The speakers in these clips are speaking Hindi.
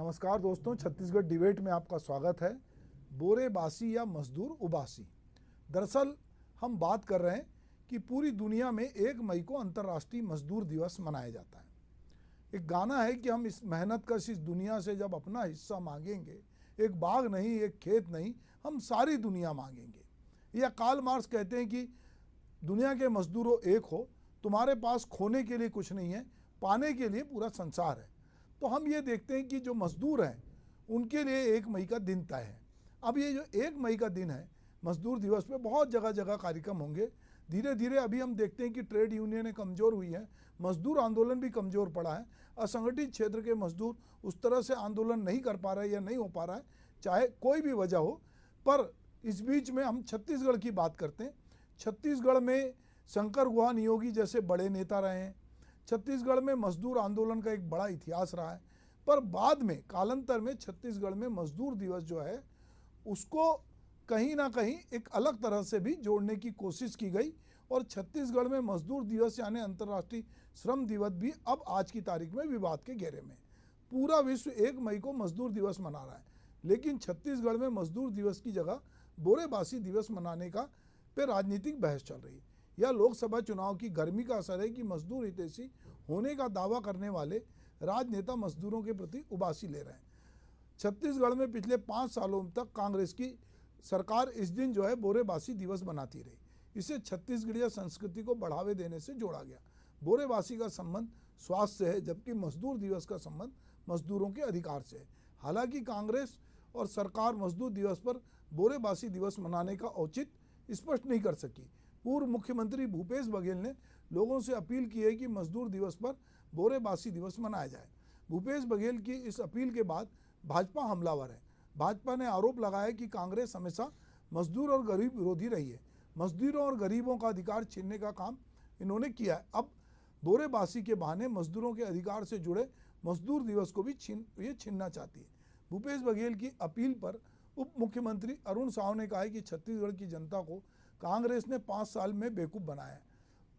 नमस्कार दोस्तों, छत्तीसगढ़ डिबेट में आपका स्वागत है। बोरेबासी या मजदूर उबासी। दरअसल हम बात कर रहे हैं कि पूरी दुनिया में 1 मई को अंतर्राष्ट्रीय मजदूर दिवस मनाया जाता है। एक गाना है कि हम इस मेहनत कश इस दुनिया से जब अपना हिस्सा मांगेंगे, एक बाग नहीं, एक खेत नहीं, हम सारी दुनिया मांगेंगे। या कार्ल मार्क्स कहते हैं कि दुनिया के मजदूरों एक हो, तुम्हारे पास खोने के लिए कुछ नहीं है, पाने के लिए पूरा संसार है। तो हम ये देखते हैं कि जो मजदूर हैं उनके लिए 1 मई का दिन तय है। अब ये जो 1 मई का दिन है मजदूर दिवस पे बहुत जगह जगह कार्यक्रम होंगे। धीरे धीरे अभी हम देखते हैं कि ट्रेड यूनियनें कमज़ोर हुई हैं, मजदूर आंदोलन भी कमज़ोर पड़ा है। असंगठित क्षेत्र के मजदूर उस तरह से आंदोलन नहीं कर पा रहे या नहीं हो पा रहा है, चाहे कोई भी वजह हो। पर इस बीच में हम छत्तीसगढ़ की बात करते हैं। छत्तीसगढ़ में शंकर गुहा नियोगी जैसे बड़े नेता रहे हैं। छत्तीसगढ़ में मजदूर आंदोलन का एक बड़ा इतिहास रहा है। पर बाद में कालांतर में छत्तीसगढ़ में मजदूर दिवस जो है उसको कहीं ना कहीं एक अलग तरह से भी जोड़ने की कोशिश की गई और छत्तीसगढ़ में मजदूर दिवस यानी अंतर्राष्ट्रीय श्रम दिवस भी अब आज की तारीख में विवाद के घेरे में। पूरा विश्व 1 मई को मजदूर दिवस मना रहा है, लेकिन छत्तीसगढ़ में मजदूर दिवस की जगह बोरेबासी दिवस मनाने का पे राजनीतिक बहस चल रही है। यह लोकसभा चुनाव की गर्मी का असर है कि मजदूर हितैषी होने का दावा करने वाले राजनेता मजदूरों के प्रति उबासी ले रहे हैं। छत्तीसगढ़ में पिछले 5 सालों तक कांग्रेस की सरकार इस दिन जो है बोरेबासी दिवस मनाती रही। इसे छत्तीसगढ़िया संस्कृति को बढ़ावे देने से जोड़ा गया। बोरेबासी का संबंध स्वास्थ्य से है, जबकि मजदूर दिवस का संबंध मजदूरों के अधिकार से है। हालांकि कांग्रेस और सरकार मजदूर दिवस पर बोरेबासी दिवस मनाने का औचित्य स्पष्ट नहीं कर सकी। पूर्व मुख्यमंत्री भूपेश बघेल ने लोगों से अपील की है कि मजदूर दिवस पर बोरेबासी दिवस मनाया जाए। भूपेश बघेल की इस अपील के बाद भाजपा हमलावर है। भाजपा ने आरोप लगाया कि कांग्रेस हमेशा मजदूर और गरीब विरोधी रही है। मजदूरों और गरीबों का अधिकार छीनने का काम इन्होंने किया है। अब बोरेबासी के बहाने मजदूरों के अधिकार से जुड़े मजदूर दिवस को भी छीनना चाहती है। भूपेश बघेल की अपील पर उप मुख्यमंत्री अरुण साव ने कहा है कि छत्तीसगढ़ की जनता को कांग्रेस ने 5 साल में बेवकूफ़ बनाया है,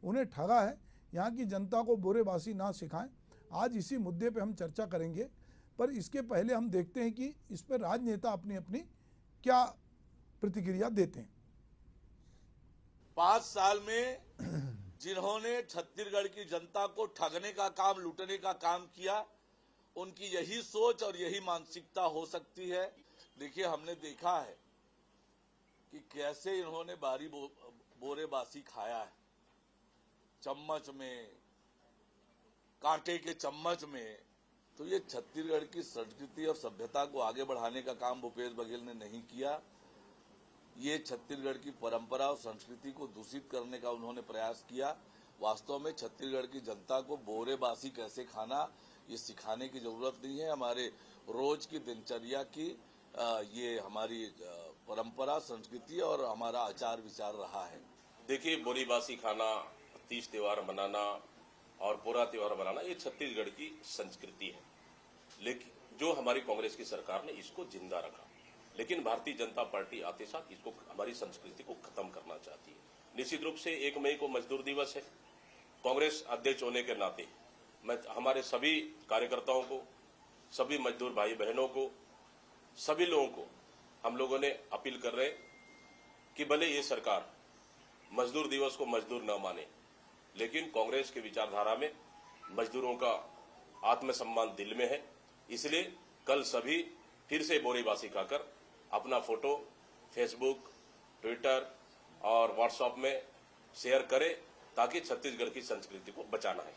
उन्हें ठगा है। यहाँ की जनता को बोरेबासी ना सिखाएं। आज इसी मुद्दे पे हम चर्चा करेंगे, पर इसके पहले हम देखते हैं कि इस पर राजनेता अपनी अपनी क्या प्रतिक्रिया देते हैं। 5 साल में जिन्होंने छत्तीसगढ़ की जनता को ठगने का काम, लूटने का काम किया, उनकी यही सोच और यही मानसिकता हो सकती है। देखिए, हमने देखा है कि कैसे इन्होंने बोरेबासी खाया है। चम्मच में, कांटे के चम्मच में। तो ये छत्तीसगढ़ की संस्कृति और सभ्यता को आगे बढ़ाने का काम भूपेश बघेल ने नहीं किया। ये छत्तीसगढ़ की परंपरा और संस्कृति को दूषित करने का उन्होंने प्रयास किया। वास्तव में छत्तीसगढ़ की जनता को बोरेबासी कैसे खाना ये सिखाने की जरूरत नहीं है। हमारे रोज की दिनचर्या की ये हमारी परंपरा, संस्कृति और हमारा आचार विचार रहा है। देखिए, बोरेबासी खाना, तीज त्योहार मनाना और पूरा त्योहार मनाना ये छत्तीसगढ़ की संस्कृति है, लेकिन जो हमारी कांग्रेस की सरकार ने इसको जिंदा रखा। लेकिन भारतीय जनता पार्टी आते साथ इसको, हमारी संस्कृति को खत्म करना चाहती है। निश्चित रूप से 1 मई को मजदूर दिवस है। कांग्रेस अध्यक्ष होने के नाते मैं हमारे सभी कार्यकर्ताओं को, सभी मजदूर भाई बहनों को, सभी लोगों को हम लोगों ने अपील कर रहे हैं कि भले ये सरकार मजदूर दिवस को मजदूर न माने, लेकिन कांग्रेस की विचारधारा में मजदूरों का आत्मसम्मान दिल में है। इसलिए कल सभी फिर से बोरेबासी खाकर अपना फोटो फेसबुक, ट्विटर और व्हाट्सएप में शेयर करें, ताकि छत्तीसगढ़ की संस्कृति को बचाना है।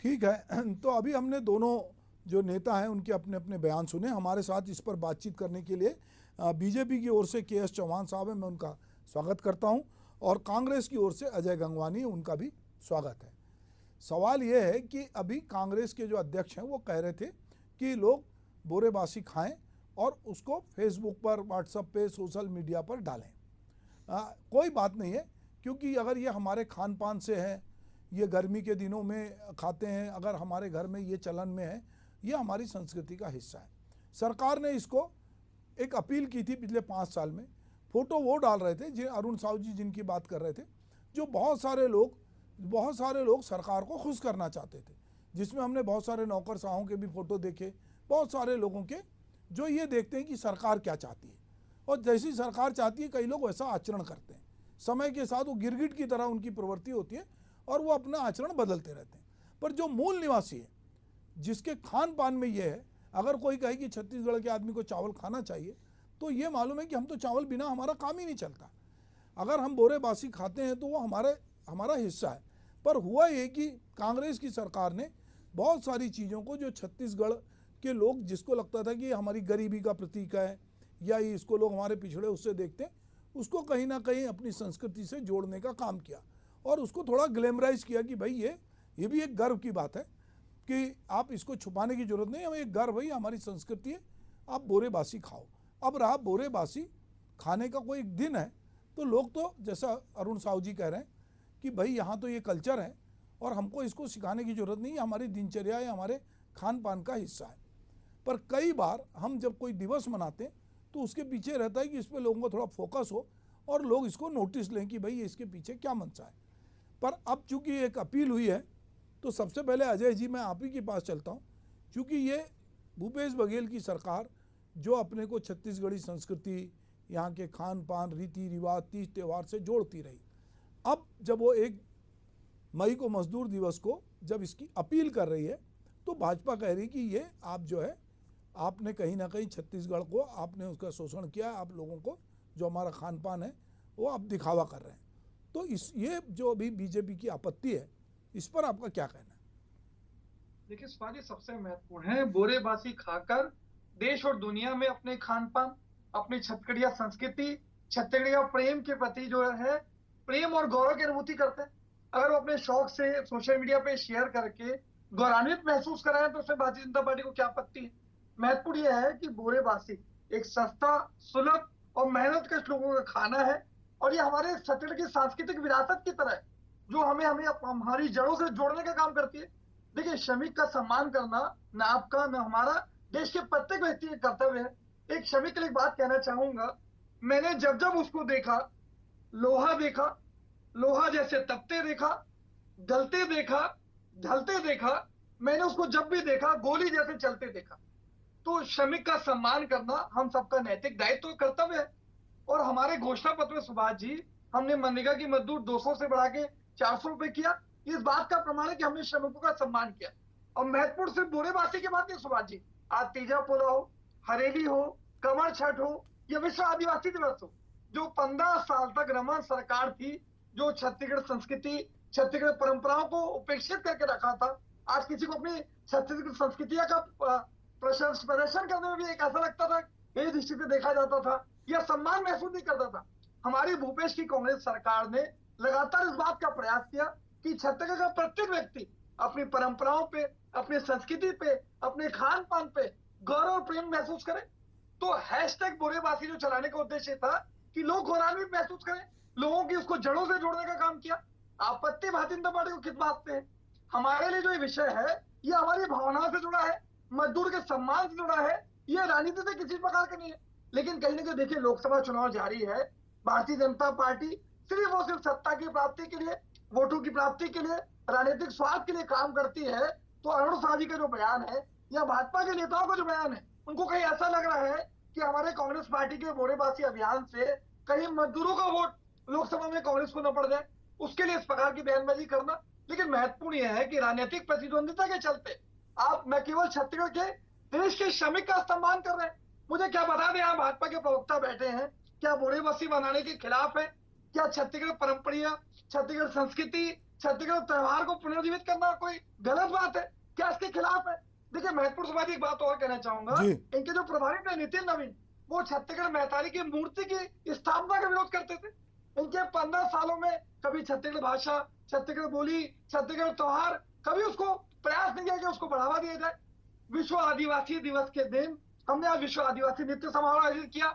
ठीक है, तो अभी हमने दोनों जो नेता हैं उनके अपने अपने बयान सुने। हमारे साथ इस पर बातचीत करने के लिए बीजेपी की ओर से KS चौहान साहब हैं, मैं उनका स्वागत करता हूं, और कांग्रेस की ओर से अजय गंगवानी, उनका भी स्वागत है। सवाल यह है कि अभी कांग्रेस के जो अध्यक्ष हैं वो कह रहे थे कि लोग बोरेबासी खाएं और उसको फेसबुक पर, व्हाट्सएप पे, सोशल मीडिया पर डालें। कोई बात नहीं है, क्योंकि अगर ये हमारे खान पान से है, ये गर्मी के दिनों में खाते हैं, अगर हमारे घर में ये चलन में है, ये हमारी संस्कृति का हिस्सा है। सरकार ने इसको एक अपील की थी पिछले 5 साल में। फोटो वो डाल रहे थे, अरुण साव जी जिनकी बात कर रहे थे, जो बहुत सारे लोग सरकार को खुश करना चाहते थे, जिसमें हमने बहुत सारे नौकरशाहों के भी फोटो देखे, बहुत सारे लोगों के, जो ये देखते हैं कि सरकार क्या चाहती है, और जैसी सरकार चाहती है कई लोग वैसा आचरण करते हैं। समय के साथ वो गिरगिट की तरह उनकी प्रवृत्ति होती है और वो अपना आचरण बदलते रहते हैं। पर जो मूल निवासी है, जिसके खान पान में ये है, अगर कोई कहे कि छत्तीसगढ़ के आदमी को चावल खाना चाहिए, तो ये मालूम है कि हम तो चावल बिना हमारा काम ही नहीं चलता। अगर हम बोरेबासी खाते हैं तो वो हमारा हिस्सा है। पर हुआ ये कि कांग्रेस की सरकार ने बहुत सारी चीज़ों को, जो छत्तीसगढ़ के लोग, जिसको लगता था कि हमारी गरीबी का प्रतीक है या इसको लोग हमारे पिछड़े उससे देखते हैं, उसको कहीं ना कहीं अपनी संस्कृति से जोड़ने का काम किया और उसको थोड़ा ग्लैमराइज किया कि भाई ये भी एक गर्व की बात है कि आप इसको छुपाने की जरूरत नहीं, हमें एक गर्व, भाई हमारी संस्कृति है, आप बोरेबासी खाओ। अब रहा बोरेबासी खाने का कोई एक दिन है, तो लोग तो जैसा अरुण साहू जी कह रहे हैं कि भाई यहाँ तो ये कल्चर है और हमको इसको सिखाने की जरूरत नहीं है, हमारी दिनचर्या है, हमारे खान पान का हिस्सा है। पर कई बार हम जब कोई दिवस मनाते हैं तो उसके पीछे रहता है कि इस पर लोगों को थोड़ा फोकस हो और लोग इसको नोटिस लें कि भाई इसके पीछे क्या मंशा है। पर अब चूंकि एक अपील हुई है, तो सबसे पहले अजय जी मैं आप ही के पास चलता हूँ, क्योंकि ये भूपेश बघेल की सरकार जो अपने को छत्तीसगढ़ी संस्कृति, यहाँ के खान पान, रीति रिवाज, तीज त्यौहार से जोड़ती रही, अब जब वो 1 मई को मजदूर दिवस को जब इसकी अपील कर रही है, तो भाजपा कह रही कि ये आप जो है, आपने कहीं ना कहीं छत्तीसगढ़ को आपने उसका शोषण किया, आप लोगों को जो हमारा खान पान है वो आप दिखावा कर रहे हैं। तो ये जो अभी बीजेपी की आपत्ति है, इस पर आपका क्या कहना है? देखिए शिवाजी, सबसे महत्वपूर्ण है बोरेबासी खाकर देश और दुनिया में अपने खान पान, अपनी छत्तीसगढ़िया संस्कृति, छत्तीसगढ़िया प्रेम के प्रति जो है प्रेम और गौरव की अनुभूति करते हैं। अगर वो अपने शौक से सोशल मीडिया पे शेयर करके गौरवान्वित महसूस कर रहे हैं तो उसमें भारतीय जनता पार्टी को क्या आपत्ति है। महत्वपूर्ण यह है कि बोरेबासी एक सस्ता, सुलभ और मेहनतकश लोगों का खाना है और ये हमारे छत्तीसगढ़ की सांस्कृतिक विरासत की तरह है, जो हमें हमारी जड़ों से जोड़ने का काम करती है। देखिए, श्रमिक का सम्मान करना न आपका न हमारा, देश के प्रत्येक व्यक्ति का कर्तव्य है। एक श्रमिक के लिए एक बात कहना चाहूंगा, मैंने जब जब उसको देखा, लोहा जैसे तपते देखा, गलते देखा, ढलते देखा, मैंने उसको जब भी देखा गोली जैसे चलते देखा। तो श्रमिक का सम्मान करना हम सबका नैतिक दायित्व, कर्तव्य है। और हमारे घोषणा पत्र में सुभाष जी, हमने मनरेगा की मजदूर 200 से बढ़ा के 400 रुपए किया। इस बात का प्रमाण है कि हमने श्रमिकों का सम्मान किया। और महत्वपूर्ण सिर्फ बोरेबासी की बात नहीं सुभाष जी, आज तीजा पोला हो, हरेली हो, कमर छठ हो या विश्व आदिवासी दिवस हो, जो 15 साल तक रमन सरकार थी, जो छत्तीसगढ़ संस्कृति, छत्तीसगढ़ परंपराओं को उपेक्षित करके रखा था, आज किसी को अपनी छत्तीसगढ़ संस्कृति का प्रदर्शन करने में भी एक ऐसा लगता था, ये दृष्टि से देखा जाता था या सम्मान महसूस नहीं करता था। हमारी भूपेश की कांग्रेस सरकार ने लगातार इस बात का प्रयास किया कि छत्तीसगढ़ का प्रत्येक व्यक्ति अपनी परंपराओं पे, अपनी संस्कृति पे, अपने खान पान पे गौरव और प्रेम महसूस करे। तो हैशटैग बोरेबासी जो चलाने का उद्देश्य था कि लोग गौरवान्वित महसूस करें, लोगों की उसको जड़ों से जोड़ने का काम किया। आपत्ति भारतीय जनता पार्टी को किस बात से है? हमारे लिए जो ये विषय है, ये हमारी भावनाओं से जुड़ा है, मजदूर के सम्मान से जुड़ा है, ये राजनीति से किसी प्रकार का नहीं है। लेकिन कहीं ना कहीं देखिए, लोकसभा चुनाव जारी है, भारतीय जनता पार्टी सिर्फ सत्ता की प्राप्ति के लिए, वोटों की प्राप्ति के लिए, राजनीतिक स्वार्थ के लिए काम करती है। तो अरुण साहू जी का जो बयान है या भाजपा के नेताओं का जो बयान है, उनको कहीं ऐसा लग रहा है कि हमारे कांग्रेस पार्टी के बोरेबासी अभियान से कहीं मजदूरों का वोट लोकसभा में कांग्रेस को न पड़ जाए, उसके लिए इस प्रकार की बयानबाजी करना। लेकिन महत्वपूर्ण यह है कि राजनीतिक प्रतिद्वंदिता के चलते आप न केवल छत्तीसगढ़ के, देश के श्रमिक का सम्मान कर रहे हैं। मुझे क्या बता दें, यहाँ भाजपा के प्रवक्ता बैठे हैं, क्या बोरेबासी बनाने के खिलाफ है? क्या छत्तीसगढ़ परंपरा, छत्तीसगढ़ संस्कृति, छत्तीसगढ़ त्योहार को पुनर्जीवित करना कोई गलत बात है? क्या इसके खिलाफ है? देखिए, महत्वपूर्ण समाज एक बात और कहना चाहूंगा, इनके जो प्रभारी थे नितिन नवीन, वो छत्तीसगढ़ मैतारी की मूर्ति की स्थापना का विरोध करते थे। इनके 15 सालों में कभी छत्तीसगढ़ भाषा, छत्तीसगढ़ बोली, छत्तीसगढ़ त्योहार, कभी उसको प्रयास नहीं किया कि उसको बढ़ावा दिया जाए। विश्व आदिवासी दिवस के दिन हमने आज विश्व आदिवासी नृत्य समारोह आयोजित किया।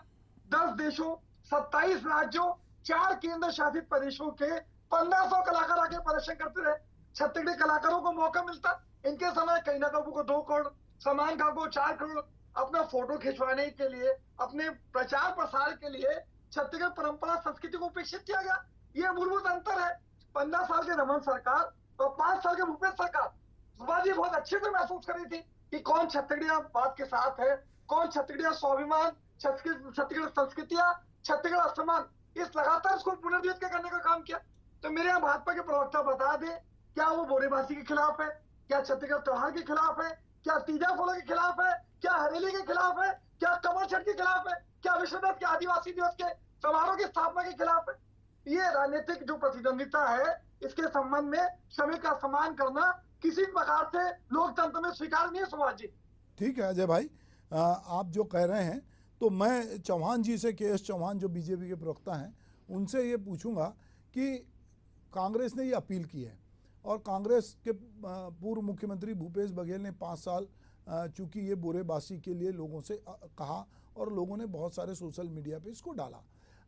10 देशों, 27 राज्यों, 4 केंद्र शासित प्रदेशों के 1500 कलाकार आके प्रदर्शन करते रहे। छत्तीसगढ़ कलाकारों को मौका मिलता, इनके समय कहीं ना कहीं को 2 करोड़, सलमान खान को 4 करोड़ अपना फोटो खिंचवाने के लिए, अपने प्रचार प्रसार के लिए छत्तीसगढ़ परंपरा संस्कृति को उपेक्षित किया गया। ये मूलभूत अंतर है 15 साल के रमन सरकार और 5 साल के भूपेश सरकार। सुभाष जी बहुत अच्छे से महसूस कर रही थी कि कौन छत्तीसगढ़िया बात के साथ है, कौन छत्तीसगढ़िया स्वाभिमान, छत्तीसगढ़ संस्कृतियां, छत्तीसगढ़ अस्मिमान, इस लगातार इसको पुनर्जीवित करने का काम किया। तो मेरे यहाँ भाजपा के प्रवक्ता बता दे, क्या वो बोरेबासी के खिलाफ है, क्या छत्तीसगढ़ त्योहार के खिलाफ है, क्या तीजा फूलों के खिलाफ है, क्या हरेली के खिलाफ है, क्या कमर छठ के खिलाफ है, क्या विश्व के आदिवासी दिवस के समारोह की स्थापना के खिलाफ है। ये राजनीतिक जो प्रतिद्वंदिता है, इसके संबंध में श्रमिक का सम्मान करना किसी प्रकार से लोकतंत्र में स्वीकार नहीं है। सुभाष जी ठीक है अजय भाई, आप जो कह रहे हैं, तो मैं चौहान जी से, के एस चौहान जो बीजेपी के प्रवक्ता हैं, उनसे ये पूछूंगा कि कांग्रेस ने ये अपील की है और कांग्रेस के पूर्व मुख्यमंत्री भूपेश बघेल ने 5 साल चूँकि ये बोरेबासी के लिए लोगों से कहा और लोगों ने बहुत सारे सोशल मीडिया पे इसको डाला।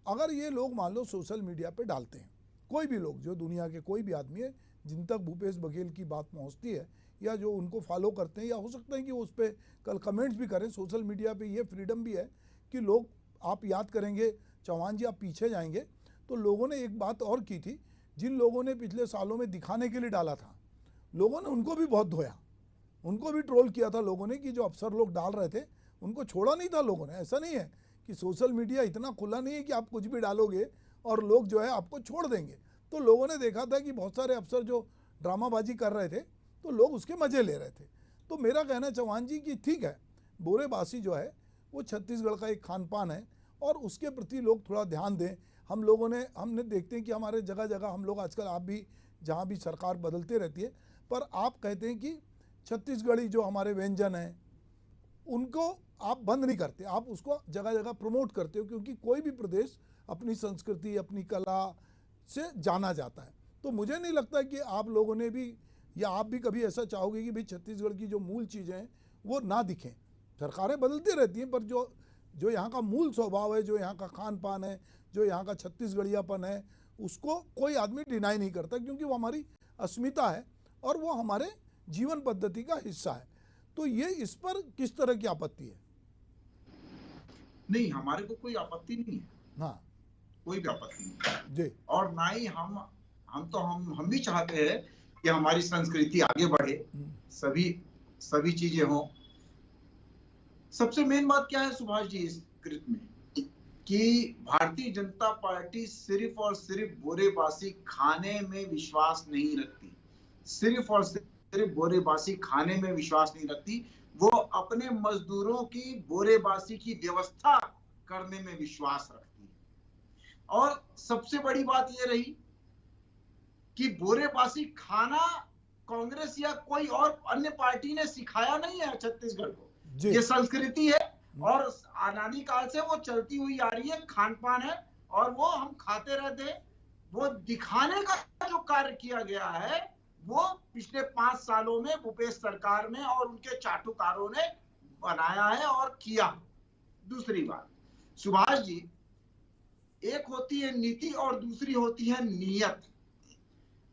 अगर ये लोग मान लो सोशल मीडिया पे डालते हैं, कोई भी लोग, जो दुनिया के कोई भी आदमी है जिन तक भूपेश बघेल की बात पहुंचती है या जो उनको फॉलो करते हैं, या हो सकता है कि वो उस पर कल कमेंट्स भी करें, सोशल मीडिया पे ये फ्रीडम भी है कि लोग, आप याद करेंगे चौहान जी, आप पीछे जाएंगे तो लोगों ने एक बात और की थी, जिन लोगों ने पिछले सालों में दिखाने के लिए डाला था, लोगों ने उनको भी बहुत धोया, उनको भी ट्रोल किया था लोगों ने कि जो अफसर लोग डाल रहे थे उनको छोड़ा नहीं था लोगों ने। ऐसा नहीं है कि सोशल मीडिया इतना खुला नहीं है कि आप कुछ भी डालोगे और लोग जो है आपको छोड़ देंगे। तो लोगों ने देखा था कि बहुत सारे अफसर जो ड्रामाबाजी कर रहे थे तो लोग उसके मज़े ले रहे थे। तो मेरा कहना चौहान जी कि ठीक है, बोरेबासी जो है वो छत्तीसगढ़ का एक खान पान है और उसके प्रति लोग थोड़ा ध्यान दें। हमने देखते हैं कि हमारे जगह जगह हम लोग आजकल, आप भी जहाँ भी सरकार बदलते रहती है, पर आप कहते हैं कि छत्तीसगढ़ी जो हमारे व्यंजन हैं उनको आप बंद नहीं करते, आप उसको जगह जगह प्रमोट करते हो, क्योंकि कोई भी प्रदेश अपनी संस्कृति, अपनी कला से जाना जाता है। तो मुझे नहीं लगता कि आप लोगों ने भी, या आप भी कभी ऐसा चाहोगे कि भाई छत्तीसगढ़ की जो मूल चीज़ें हैं वो ना दिखें। सरकारें बदलती रहती हैं, पर जो यहाँ का मूल स्वभाव है, जो यहाँ का खान पान है, जो यहाँ का छत्तीसगढ़ियापन है, उसको कोई आदमी डिनाई नहीं करता, क्योंकि वो हमारी अस्मिता है और वो हमारे जीवन पद्धति का हिस्सा है। तो ये, इस पर किस तरह की आपत्ति है? नहीं, हमारे को कोई आपत्ति नहीं है। हाँ, कोई भी आपत्ति नहीं जी। और ना ही हम भी चाहते हैं कि हमारी संस्कृति आगे बढ़े, सभी चीजें हों। सबसे मेन बात क्या है सुभाष जी इस कृत में, कि भारतीय जनता पार्टी सिर्फ और सिर्फ बोरेबासी खाने में विश्वास नहीं रखती, सिर्फ और सिर्फ बोरेबासी खाने में विश्वास नहीं रखती, वो अपने मजदूरों की बोरेबासी की व्यवस्था करने में विश्वास रखती है। और सबसे बड़ी बात ये रही कि बोरेबासी खाना कांग्रेस या कोई और अन्य पार्टी ने सिखाया नहीं है छत्तीसगढ़ को, ये संस्कृति है और अनादिकाल से वो चलती हुई आ रही है, खान पान है और वो हम खाते रहते हैं। वो दिखाने का जो कार्य किया गया है वो पिछले 5 सालों में भूपेश सरकार में और उनके चाटुकारों ने बनाया है और किया। दूसरी बात सुभाष जी, एक होती है नीति और दूसरी होती है नियत।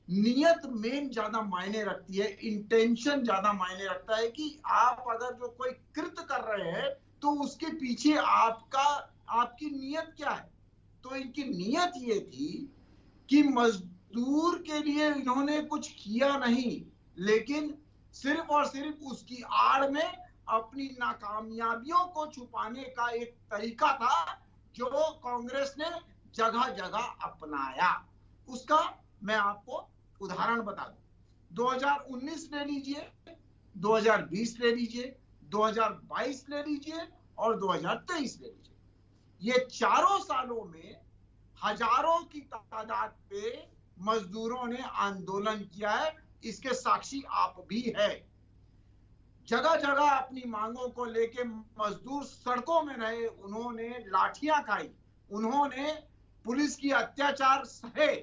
नियत मेन ज्यादा मायने रखती है, इंटेंशन ज्यादा मायने रखता है कि आप अगर जो कोई कृत्य कर रहे हैं तो उसके पीछे आपकी नियत क्या है। तो इनकी नियत ये थी कि मजदूर के लिए इन्होंने कुछ किया नहीं, लेकिन सिर्फ और सिर्फ उसकी आड़ में अपनी नाकामयाबियों को छुपाने का एक तरीका था जो कांग्रेस ने जगह जगह अपनाया। उसका मैं आपको उदाहरण बता दूं, 2019 ले लीजिए, 2020 ले लीजिए, 2022 ले लीजिए और 2023 ले लीजिए। ये चारों सालों में हजारों की तादाद पे मजदूरों ने आंदोलन किया है, इसके साक्षी आप भी है। जगह जगह अपनी मांगों को लेके मजदूर सड़कों में रहे, उन्होंने लाठियां खाई, उन्होंने पुलिस की अत्याचार सहे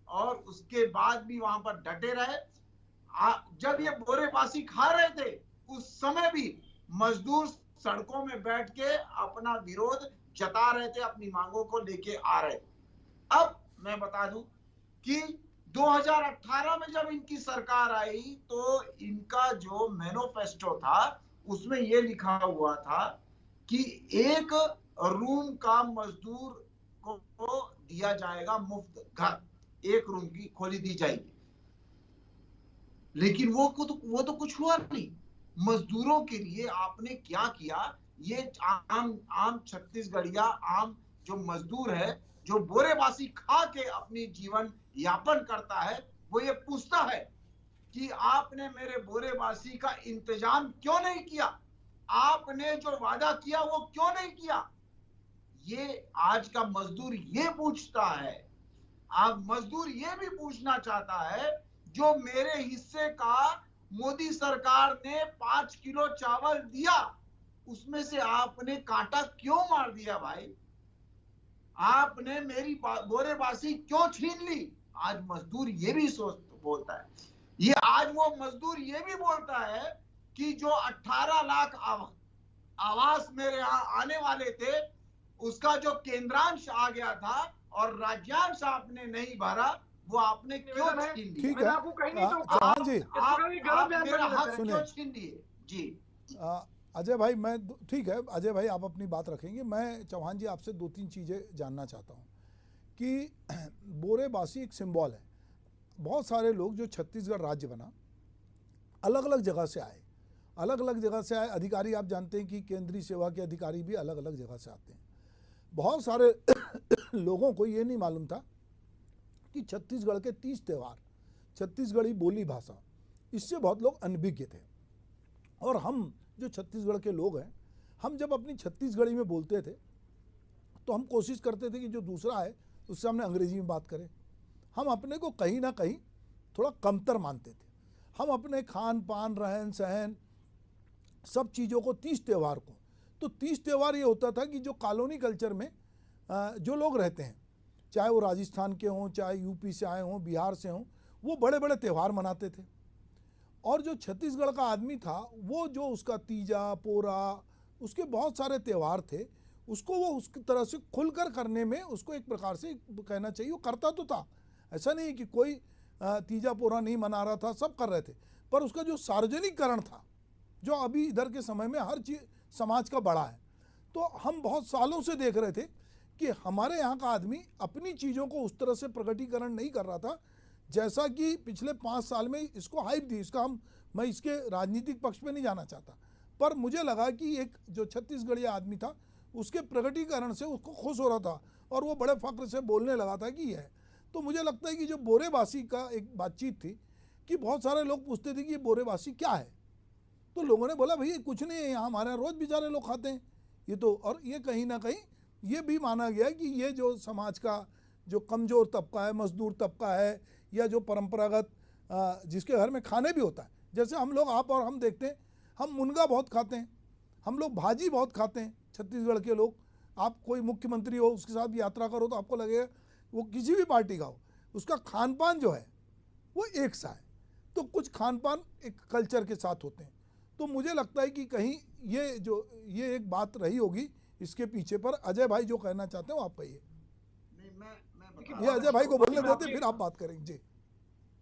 और उसके बाद भी वहां पर डटे रहे। जब ये बोरेबासी खा रहे थे उस समय भी मजदूर सड़कों में बैठ के अपना विरोध जता रहे थे, अपनी मांगों को लेके आ रहे थे। अब मैं बता दूं कि 2018 में जब इनकी सरकार आई तो इनका जो मैनिफेस्टो था उसमें यह लिखा हुआ था कि 1 रूम का मजदूर को दिया जाएगा मुफ्त घर, 1 रूम की खोली दी जाएगी। लेकिन वो तो कुछ हुआ नहीं। मजदूरों के लिए आपने क्या किया? ये आम छत्तीसगढ़िया, आम जो मजदूर है, जो बोरेबासी खा के अपनी जीवन यापन करता है, वो ये पूछता है कि आपने मेरे बोरेबासी का इंतजाम क्यों नहीं किया? आपने जो वादा किया वो क्यों नहीं किया? ये आज का मजदूर ये पूछता है। अब मजदूर ये भी पूछना चाहता है, जो मेरे हिस्से का मोदी सरकार ने 5 किलो चावल दिया, उसमें से आपने कांटा क्यों मार दिया भाई? आपने मेरी बोरेबासी क्यों छीन ली? आज मजदूर ये भी बोलता है। ये आज वो मजदूर ये भी बोलता है कि जो 18 लाख आवास मेरे यहाँ आने वाले थे, उसका जो केंद्रांश आ गया था और राज्यांश आपने नहीं भरा, वो आपने क्यों छीन लिया? ठीक है आपको कहीं नहीं चौहान जी, आप मेरा हक क्यों छीन लिए? जी अजय भाई, मैं ठीक है अजय भाई, आप अपनी बात रखेंगे। मैं चौहान जी आपसे 2-3 चीज़ें जानना चाहता हूँ कि बोरेबासी एक सिंबल है। बहुत सारे लोग जो छत्तीसगढ़ राज्य बना, अलग अलग जगह से आए, अधिकारी आप जानते हैं कि केंद्रीय सेवा के अधिकारी भी अलग अलग जगह से आते हैं। बहुत सारे लोगों को ये नहीं मालूम था कि छत्तीसगढ़ के 30 त्यौहार, छत्तीसगढ़ी बोली भाषा, इससे बहुत लोग अनभिज्ञ थे। और हम जो छत्तीसगढ़ के लोग हैं, हम जब अपनी छत्तीसगढ़ी में बोलते थे तो हम कोशिश करते थे कि जो दूसरा है उससे हमने अंग्रेजी में बात करें। हम अपने को कहीं ना कहीं थोड़ा कमतर मानते थे। हम अपने खान पान, रहन सहन, सब चीज़ों को 30 त्यौहार को, तो 30 त्यौहार ये होता था कि जो कॉलोनी कल्चर में जो लोग रहते हैं, चाहे वो राजस्थान के हों, चाहे यूपी से आए हों, बिहार से हों, वो बड़े बड़े त्यौहार मनाते थे। और जो छत्तीसगढ़ का आदमी था, वो जो उसका तीजा, पोरा, उसके बहुत सारे त्यौहार थे, उसको वो उस तरह से खुलकर करने में उसको एक प्रकार से कहना चाहिए, वो करता तो था। ऐसा नहीं कि कोई तीजा पोरा नहीं मना रहा था, सब कर रहे थे। पर उसका जो सार्वजनिकरण था, जो अभी इधर के समय में हर चीज समाज का बड़ा है, तो हम बहुत सालों से देख रहे थे कि हमारे यहाँ का आदमी अपनी चीज़ों को उस तरह से प्रकटीकरण नहीं कर रहा था जैसा कि पिछले 5 साल में इसको हाइप दी। मैं इसके राजनीतिक पक्ष पे नहीं जाना चाहता, पर मुझे लगा कि एक जो छत्तीसगढ़ी आदमी था, उसके प्रकटीकरण से उसको खुश हो रहा था और वो बड़े फख्र से बोलने लगा था कि यह है। तो मुझे लगता है कि जो बोरेबासी का एक बातचीत थी कि बहुत सारे लोग पूछते थे कि ये बोरेबासी क्या है, तो लोगों ने बोला भैया कुछ नहीं है, यहाँ हमारे यहाँ रोज़ बेचारे लोग खाते हैं ये तो। और ये कहीं ना कहीं ये भी माना गया कि ये जो समाज का जो कमज़ोर तबका है, मजदूर तबका है, या जो परंपरागत जिसके घर में खाने भी होता है, जैसे हम लोग, आप और हम देखते हैं, हम मुनगा बहुत खाते हैं, हम लोग भाजी बहुत खाते हैं छत्तीसगढ़ के लोग। आप कोई मुख्यमंत्री हो, उसके साथ भी यात्रा करो तो आपको लगेगा वो किसी भी पार्टी का हो, उसका खान पान जो है वो एक सा है। तो कुछ खान पान एक कल्चर के साथ होते हैं। तो मुझे लगता है कि कहीं ये एक बात रही होगी इसके पीछे। पर अजय भाई जो कहना चाहते हो आप कहिए। ये अजय भाई को बोलने देते, फिर आप बात करेंगे जी।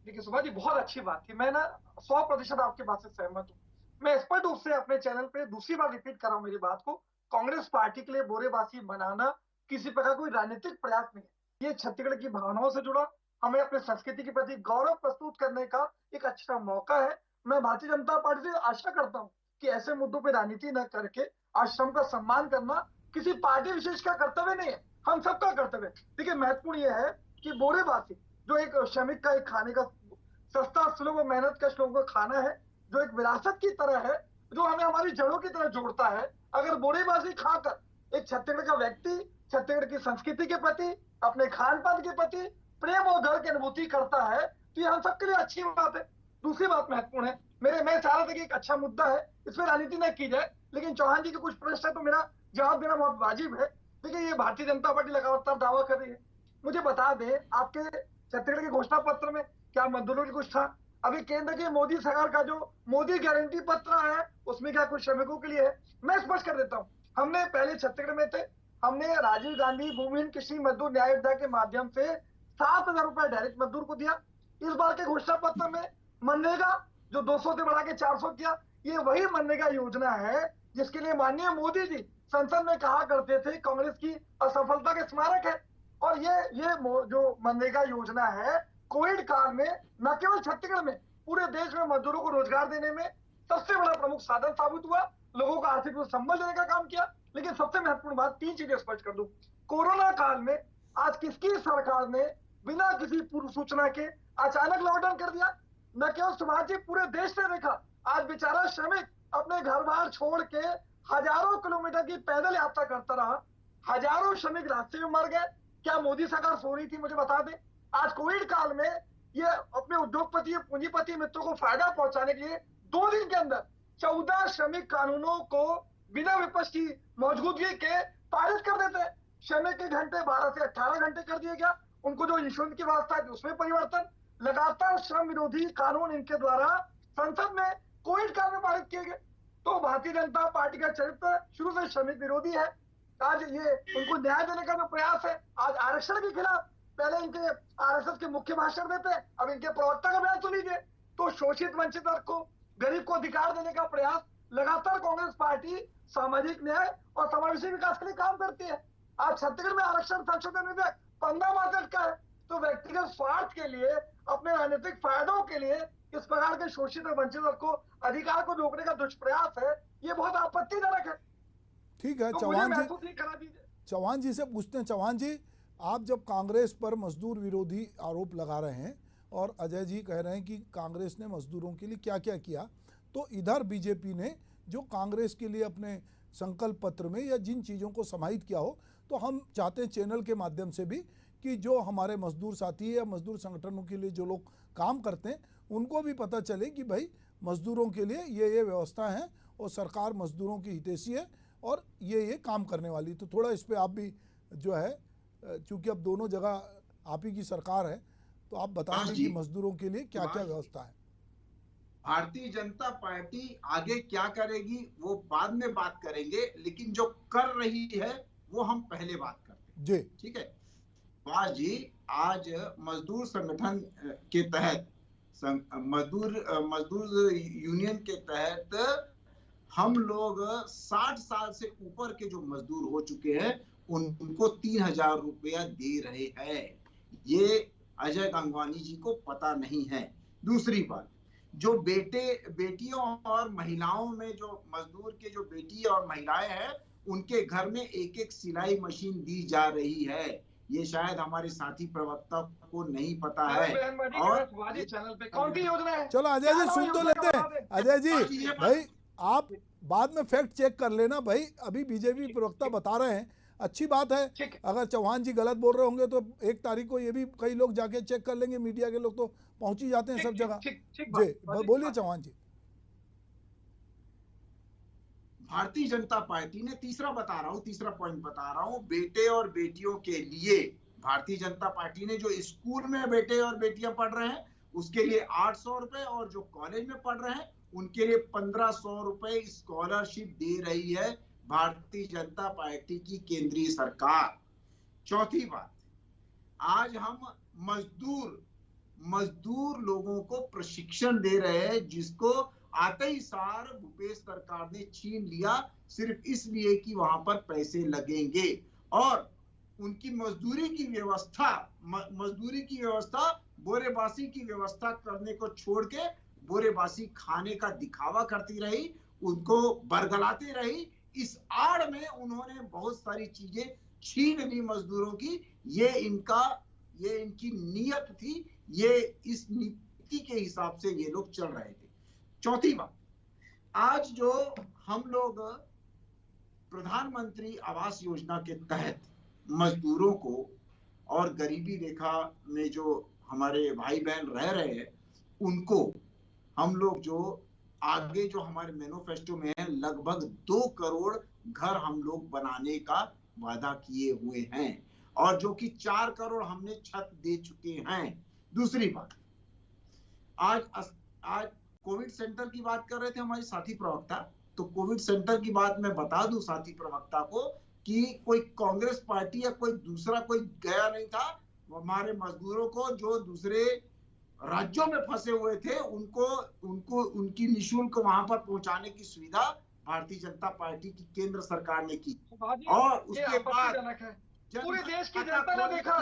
देखिए सुभाष जी, बहुत अच्छी बात थी। मैं ना 100% आपकी बात से सहमत हूँ। मैं स्पष्ट रूप से अपने चैनल पे दूसरी बार रिपीट कर रहा हूँ मेरी बात को। कांग्रेस पार्टी के लिए बोरेबासी मनाना किसी प्रकार कोई राजनीतिक प्रयास नहीं है। ये छत्तीसगढ़ की भावनाओं से जुड़ा, हमें अपने संस्कृति के प्रति गौरव प्रस्तुत करने का एक अच्छा मौका है। मैं भारतीय जनता पार्टी से आशा करता हूँ कि ऐसे मुद्दों पर राजनीति न करके आश्रम का सम्मान करना किसी पार्टी विशेष का कर्तव्य नहीं है, हम सबका कर्तव्य है। देखिए महत्वपूर्ण यह है कि बोरेबासी जो एक श्रमिक का एक खाने का सस्ता, सुलभ और मेहनत कश लोगों का खाना है, जो एक विरासत की तरह है, जो हमें हमारी जड़ों की तरह जोड़ता है। अगर बोरेबासी खाकर एक छत्तीसगढ़ का व्यक्ति छत्तीसगढ़ की संस्कृति के प्रति, अपने खान पान के प्रति प्रेम और गर्व की अनुभूति करता है, तो ये हम सबके लिए अच्छी बात है। दूसरी बात महत्वपूर्ण है, मैं चाह रहा था कि एक अच्छा मुद्दा है, इसमें राजनीति न की जाए, लेकिन चौहान जी के कुछ प्रश्न है तो मेरा जवाब देना बहुत वाजिब है। देखिए ये भारतीय जनता पार्टी लगातार दावा कर रही है। मुझे बता दें, आपके छत्तीसगढ़ के घोषणा पत्र में क्या मजदूरों की कुछ था? अभी केंद्र की मोदी सरकार का जो मोदी गारंटी पत्र है, उसमें क्या कुछ श्रमिकों के लिए है? मैं स्पष्ट कर देता हूँ। हमने पहले छत्तीसगढ़ में थे, हमने राजीव गांधी भूमिहीन कृषि मजदूर न्याय योजना के माध्यम से 7,000 रुपए डायरेक्ट मजदूर को दिया। इस बार के घोषणा पत्र में मनरेगा जो 200 से बढ़ा के 400 किया, ये वही मनरेगा योजना है जिसके लिए माननीय मोदी जी संसद में कहा करते थे कांग्रेस की असफलता के स्मारक है। और ये जो मनरेगा योजना है, कोविड काल में न केवल छत्तीसगढ़ में पूरे देश में मजदूरों को रोजगार देने में सबसे बड़ा प्रमुख साधन साबित हुआ, लोगों को आर्थिक रूप से संबल देने का काम किया। लेकिन सबसे महत्वपूर्ण बात, 3 चीजें स्पष्ट कर दूं। कोरोना काल में आज किसकी सरकार ने बिना किसी पूर्व सूचना के अचानक लॉकडाउन कर दिया? न केवल सुभाष जी, पूरे देश ने देखा। आज बेचारा श्रमिक अपने घर बार छोड़ के हजारों किलोमीटर की पैदल यात्रा करता रहा, हजारों श्रमिक रास्ते में मर गए। क्या मोदी सरकार सो रही थी? मुझे बता दें। आज कोविड काल में ये अपने उद्योगपति पूंजीपति मित्रों को फायदा पहुंचाने के लिए 2 दिन के अंदर 14 श्रमिक कानूनों को बिना विपक्ष की मौजूदगी के पारित कर देते हैं। श्रमिक के घंटे 12 से 18 घंटे कर दिया गया। उनको जो इंश्योरेंस की व्यवस्था है उसमें परिवर्तन, लगातार श्रम विरोधी कानून इनके द्वारा संसद में कोविड काल में पारित किए गए। तो भारतीय जनता पार्टी का चरित्र शुरू से श्रमिक विरोधी है। आज ये उनको न्याय देने का जो प्रयास है, आज आरक्षण के खिलाफ पहले इनके आरएसएस के मुख्य भाषण देते, अब इनके प्रवक्ता का बयान सुन लीजिए। तो शोषित वंचित वर्ग को, गरीब को अधिकार देने का प्रयास लगातार कांग्रेस पार्टी सामाजिक न्याय और समावेशी विकास के लिए काम करती है। आज छत्तीसगढ़ में आरक्षण संशोधन विधेयक 15 माह से अटका है। तो व्यक्तिगत स्वार्थ के लिए, अपने राजनीतिक फायदों के लिए इस प्रकार के शोषित और वंचित वर्ग को अधिकार को रोकने का दुष्प्रयास है, ये बहुत आपत्तिजनक है। ठीक है, तो चौहान जी से पूछते हैं। चौहान जी, आप जब कांग्रेस पर मजदूर विरोधी आरोप लगा रहे हैं और अजय जी कह रहे हैं कि कांग्रेस ने मजदूरों के लिए क्या क्या किया, तो इधर बीजेपी ने जो कांग्रेस के लिए अपने संकल्प पत्र में या जिन चीज़ों को समाहित किया हो, तो हम चाहते हैं चैनल के माध्यम से भी कि जो हमारे मजदूर साथी या मजदूर संगठनों के लिए जो लोग काम करते हैं उनको भी पता चले कि भाई मजदूरों के लिए ये व्यवस्था है और सरकार मजदूरों की हितैषी है और ये काम करने वाली। तो थोड़ा इस पर आप भी जो है, चूँकि अब दोनों जगह आप ही की सरकार है, तो आप बताएंगे कि मजदूरों के लिए क्या क्या व्यवस्था है। भारतीय जनता पार्टी आगे क्या करेगी वो बाद में बात करेंगे, लेकिन जो कर रही है वो हम पहले बात करते हैं जी। ठीक है सुभाष जी, आज मजदूर संगठन के तहत, मजदूर यूनियन के तहत हम लोग 60 साल से ऊपर के जो मजदूर हो चुके हैं उनको 3000 रुपया दे रहे हैं। ये अजय गंगवानी जी को पता नहीं है। दूसरी बात, जो बेटियों और महिलाओं में जो मजदूर के जो बेटी और महिलाएं हैं उनके घर में एक सिलाई मशीन दी जा रही है। ये शायद हमारे साथी प्रवक्ता को नहीं पता है। और चैनल पे कौन सी योजना है? चलो अजय जी सुन तो लेते हैं। अजय जी भाई, आप बाद में फैक्ट चेक कर लेना भाई, अभी बीजेपी प्रवक्ता बता रहे हैं, अच्छी बात है। अगर चौहान जी गलत बोल रहे होंगे तो 1 तारीख को ये भी कई लोग जाके चेक कर लेंगे, मीडिया के लोग तो पहुंच ही जाते हैं सब जगह। जी बोलिए चौहान जी। भारतीय जनता पार्टी ने तीसरा पॉइंट बता रहा हूं, बेटे और बेटियों के लिए भारतीय जनता पार्टी ने जो स्कूल में बेटे और बेटियां पढ़ रहे हैं उसके लिए 800 रुपए और जो कॉलेज में पढ़ रहे हैं उनके लिए 1500 रुपए स्कॉलरशिप दे रही है भारतीय जनता पार्टी की केंद्रीय सरकार। चौथी बात, आज हम मजदूर लोगों को प्रशिक्षण दे रहे हैं जिसको आते ही सार भूपेश सरकार ने छीन लिया, सिर्फ इसलिए कि वहां पर पैसे लगेंगे। और उनकी मजदूरी की व्यवस्था बोरेबासी की व्यवस्था करने को छोड़ के बोरेबासी खाने का दिखावा करती रही, उनको बरगलाती रही। इस आड़ में उन्होंने बहुत सारी चीजें छीन ली मजदूरों की। ये इनकी नीयत थी, ये इस नीति के हिसाब से ये लोग चल रहे थे। चौथी बात, आज जो हम लोग प्रधानमंत्री आवास योजना के तहत मजदूरों को और गरीबी रेखा में जो हमारे भाई बहन रह रहे हैं उनको हम लोग जो आगे जो हमारे मैनिफेस्टो में है लगभग 2 करोड़ घर हम लोग बनाने का वादा किए हुए हैं और जो कि 4 करोड़ हमने छत दे चुके हैं। दूसरी बात, आज कोविड सेंटर की बात कर रहे थे हमारे साथी प्रवक्ता, तो कोविड सेंटर की बात मैं बता दूं साथी प्रवक्ता को कि कोई कांग्रेस पार्टी या कोई दूसरा कोई गया नहीं था। हमारे मजदूरों को जो दूसरे राज्यों में फंसे हुए थे उनको उनकी निःशुल्क वहां पर पहुंचाने की सुविधा भारतीय जनता पार्टी की केंद्र सरकार ने की। और उसके बाद पूरे देश की जनता ने देखा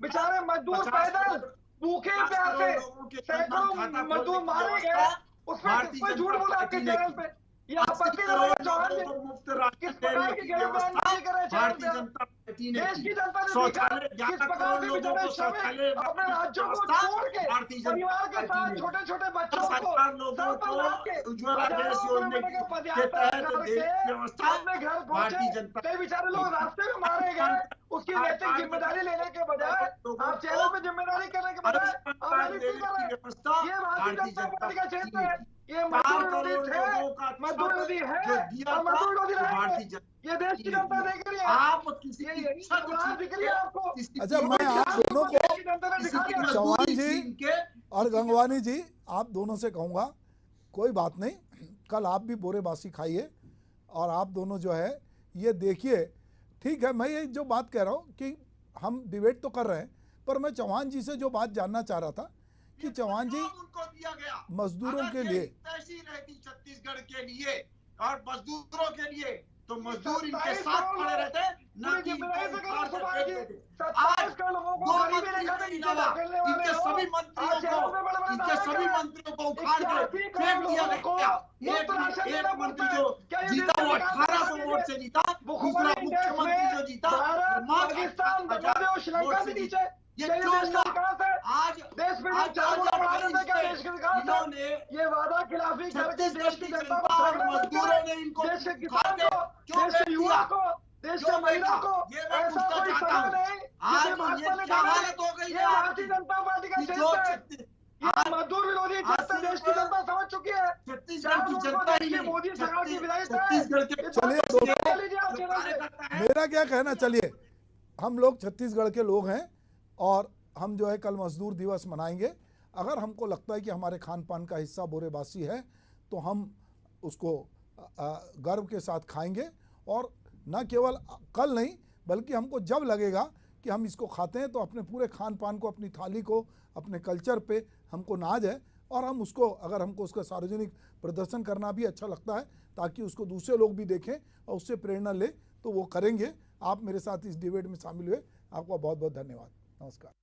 बेचारे मजदूर पैदल भूखे 10 प्यासे करोड़ लोगों के सैकड़ों खाता खोलने मजदूर की मारे गए, व्यवस्था उसमें भारतीय कोई झूठ जनता बोला पार्टी आपके ने चैनल की। पे? ये 80 आपत्ति करोड़ करेंगे चौहान लोगों जी, को मुफ्त राशन किस प्रकार देने की की गलत व्यवस्था बयानबाजी कर रहे हैं चैनल भारतीय पे? जनता पार्टी ने देश की। की जनता ने देखा शौचालय किस 11 प्रकार करोड़ से लोगों बेचारे को श्रमिक शौचालय अपने बनाने की राज्यों को व्यवस्था छोड़ के भारतीय जनता परिवार के पार्टी साथ ने छोटे की। छोटे बच्चों 10,000 को लोगों सर पर को लाद के उज्ज्वला गैस हजारों योजना किलोमीटर का के पदयात्रा तहत देने की करके व्यवस्था अपने घर भारतीय पहुंचे। जनता कई बेचारे पार्टी लोग ने की। रास्ते में मारे गए, उसकी नैतिक कार्ड जिम्मेदारी लेने के बजाय लोगों आप को चैनल में जिम्मेदारी करने के बजाय आयुष्मान आप कार्ड राजनीति देने कर की रहे हैं। व्यवस्था ये भारतीय भारतीय जनता जनता पार्टी का पार्टी क्षेत्र ने है। की। ये 4 मजदूर करोड़ विरोधी थे, लोगों का मजदूर छत विरोधी है जो दिया और था मजदूर विरोधी वो रहेंगे। भारतीय जनता ये देश की पार्टी ने जनता दिया। देख रही है। आप किसी ये की यही छत इतिहास दिख रही है आपको। किसी अच्छा, की मैं आप इतिहास दोनों को देश को, की जनता ने किसी दिखा की दिया। चौहान मजदूरी जी छीन के और गंगवानी जी, आप दोनों से कहूँगा कोई बात नहीं, कल आप भी बोरेबासी खाइए और आप दोनों जो है ये देखिए। ठीक है, मैं ये जो बात कह रहा हूँ कि हम डिबेट तो कर रहे हैं, पर मैं चौहान जी से जो बात जानना चाह रहा था कि चौहान जी उनको दिया गया मजदूरों अगर के ये लिए तैसी रहती छत्तीसगढ़ के लिए और मजदूरों के लिए तो मजदूर इनके 27 साथ करोड़ खड़े रहते ना पूरी कि इनको जिम्मेदारी से उखाड़ करो कर सुभाष फेंक जी। देते। 27 करोड़ लोगों को 2 गरीबी मंत्री रेखा के के नीचे अलावा धकेलने वाले इनके हो। सभी आज मंत्रियों चैनल पे बड़े बड़े को इनके दावे सभी कर रहे हैं। मंत्रियों को उखाड़ के 81 फेंक करोड़ दिया लोगों को गया। मुफ्त राशन देना मंत्री पड़ता है। जो क्या ये जीता देश वो का विकास 1800 वोट से जीता, दूसरा भुखमरी इंडेक्स मुख्यमंत्री में जो जीता भारत, मात्र पाकिस्तान, 18,000 बांग्लादेश, श्रीलंका वोट से से नीचे। जीता। ये क्या ये क्यों देश का था? विकास है? आज देश में आज 4 गुना बढ़ा देते, क्या 2022 देश का विकास है? इन्होंने ये वादा खिलाफी करके देश छत्तीसगढ़ की की जनता को जनता और ठगना बंद मजदूरों ने करें। इनको देश के उखाड़ किसान के को, क्यों देश के फेंक युवा दिया? को, देश क्यों के महिला फेंका? को ये मैं ऐसा पूछना कोई चाहता सजा हूँ। नहीं आज जिसे भाजपा ये ने क्या ठगा हालत नहीं। हो गई ये है भारतीय आपकी जनता पार्टी का कि जो क्षेत्र है। ये आज मजदूर विरोधी आज क्षेत्र सिर्फ देश की जनता समझ चुकी है। छत्तीसगढ़ की शायद उनको जनता देश ही की नहीं, मोदी सरकार की विदाई तय है। छत्तीसगढ़ के ये चलिए बात दोस्तों, कर लीजिए आप जो चैनल पे। कार्यकर्ता है मेरा क्या कहना, चलिए हम लोग छत्तीसगढ़ के लोग हैं और हम जो है कल मजदूर दिवस मनाएंगे। अगर हमको लगता है कि हमारे खान पान का हिस्सा बोरेबासी है तो हम उसको गर्व के साथ खाएंगे और न केवल कल नहीं बल्कि हमको जब लगेगा कि हम इसको खाते हैं तो अपने पूरे खान पान को, अपनी थाली को, अपने कल्चर पे हमको नाज है और हम उसको, अगर हमको उसका सार्वजनिक प्रदर्शन करना भी अच्छा लगता है ताकि उसको दूसरे लोग भी देखें और उससे प्रेरणा ले तो वो करेंगे। आप मेरे साथ इस डिबेट में शामिल हुए, आपका बहुत बहुत धन्यवाद। नमस्कार।